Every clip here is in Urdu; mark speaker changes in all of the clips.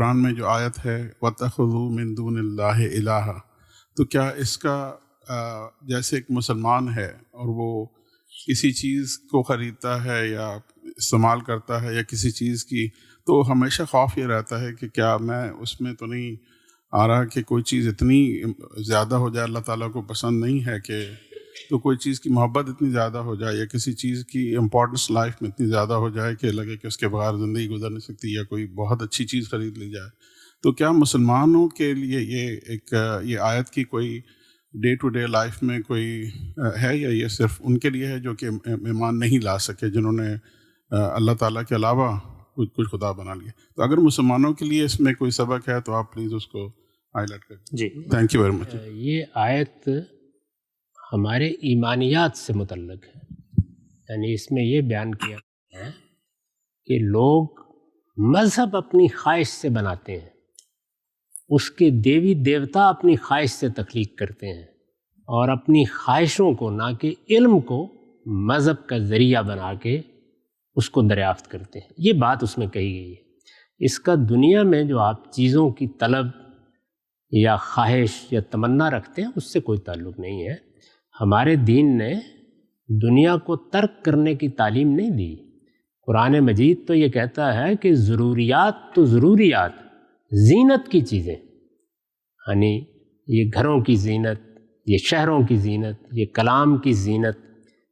Speaker 1: قرآن میں جو آیت ہے وَاتَّخَذُوا مِن دُونِ اللَّهِ إِلَٰهًا، تو کیا اس کا جیسے ایک مسلمان ہے اور وہ کسی چیز کو خریدتا ہے یا استعمال کرتا ہے یا کسی چیز کی، تو ہمیشہ خوف یہ رہتا ہے کہ کیا میں اس میں تو نہیں آ رہا کہ کوئی چیز اتنی زیادہ ہو جائے، اللہ تعالیٰ کو پسند نہیں ہے کہ، تو کوئی چیز کی محبت اتنی زیادہ ہو جائے یا کسی چیز کی امپورٹنس لائف میں اتنی زیادہ ہو جائے کہ لگے کہ اس کے بغیر زندگی گزر نہیں سکتی، یا کوئی بہت اچھی چیز خرید لی جائے، تو کیا مسلمانوں کے لیے یہ آیت کی کوئی ڈے ٹو ڈے لائف میں کوئی ہے، یا یہ صرف ان کے لیے ہے جو کہ ایمان نہیں لا سکے، جنہوں نے اللہ تعالیٰ کے علاوہ کچھ خدا بنا لیا؟ تو اگر مسلمانوں کے لیے اس میں کوئی سبق ہے تو آپ پلیز اس کو ہائی لائٹ کریں۔
Speaker 2: جی،
Speaker 1: تھینک یو ویری مچ۔
Speaker 2: یہ آیت ہمارے ایمانیات سے متعلق ہے، یعنی اس میں یہ بیان کیا ہے کہ لوگ مذہب اپنی خواہش سے بناتے ہیں، اس کے دیوی دیوتا اپنی خواہش سے تخلیق کرتے ہیں، اور اپنی خواہشوں کو نہ کہ علم کو مذہب کا ذریعہ بنا کے اس کو دریافت کرتے ہیں۔ یہ بات اس میں کہی گئی ہے۔ اس کا دنیا میں جو آپ چیزوں کی طلب یا خواہش یا تمنا رکھتے ہیں اس سے کوئی تعلق نہیں ہے۔ ہمارے دین نے دنیا کو ترک کرنے کی تعلیم نہیں دی۔ قرآن مجید تو یہ کہتا ہے کہ ضروریات تو ضروریات، زینت کی چیزیں، یعنی یہ گھروں کی زینت، یہ شہروں کی زینت، یہ کلام کی زینت،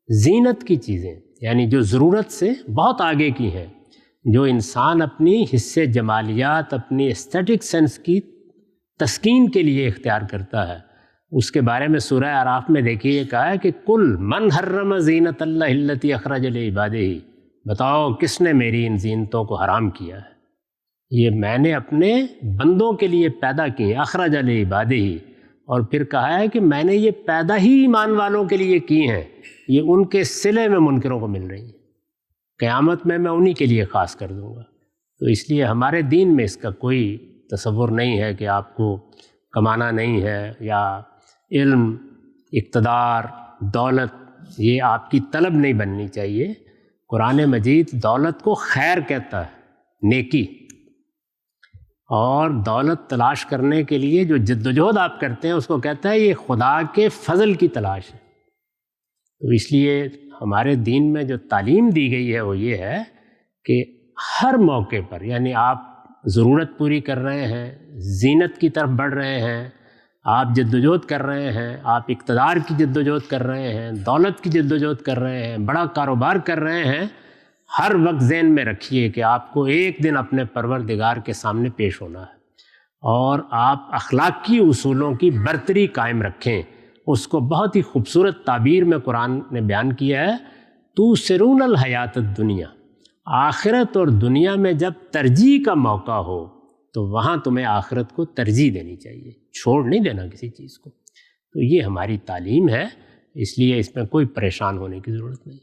Speaker 2: زینت کی چیزیں یعنی جو ضرورت سے بہت آگے کی ہیں، جو انسان اپنی حس جمالیات، اپنی ایسٹیٹک سینس کی تسکین کے لیے اختیار کرتا ہے، اس کے بارے میں سورہ اعراف میں دیکھیے یہ کہا ہے کہ کل من حرم زینت اللہ التی اخرج لعبادہ، بتاؤ کس نے میری ان زینتوں کو حرام کیا ہے؟ یہ میں نے اپنے بندوں کے لیے پیدا کی، اخرج لعبادہ، اور پھر کہا ہے کہ میں نے یہ پیدا ہی ایمان والوں کے لیے کی ہیں، یہ ان کے صلے میں منکروں کو مل رہی ہیں، قیامت میں انہی کے لیے خاص کر دوں گا۔ تو اس لیے ہمارے دین میں اس کا کوئی تصور نہیں ہے کہ آپ کو کمانا نہیں ہے، یا علم، اقتدار، دولت یہ آپ کی طلب نہیں بننی چاہیے۔ قرآن مجید دولت کو خیر کہتا ہے، نیکی، اور دولت تلاش کرنے کے لیے جو جدوجہد آپ کرتے ہیں اس کو کہتا ہے یہ خدا کے فضل کی تلاش ہے۔ تو اس لیے ہمارے دین میں جو تعلیم دی گئی ہے وہ یہ ہے کہ ہر موقع پر، یعنی آپ ضرورت پوری کر رہے ہیں، زینت کی طرف بڑھ رہے ہیں، آپ جدوجہد کر رہے ہیں، آپ اقتدار کی جدوجہد کر رہے ہیں، دولت کی جدوجہد کر رہے ہیں، بڑا کاروبار کر رہے ہیں، ہر وقت ذہن میں رکھیے کہ آپ کو ایک دن اپنے پروردگار کے سامنے پیش ہونا ہے، اور آپ اخلاقی اصولوں کی برتری قائم رکھیں۔ اس کو بہت ہی خوبصورت تعبیر میں قرآن نے بیان کیا ہے، توسرون الحیات الدنیا، آخرت اور دنیا میں جب ترجیح کا موقع ہو تو وہاں تمہیں آخرت کو ترجیح دینی چاہیے، چھوڑ نہیں دینا کسی چیز کو۔ تو یہ ہماری تعلیم ہے، اس لیے اس میں کوئی پریشان ہونے کی ضرورت نہیں۔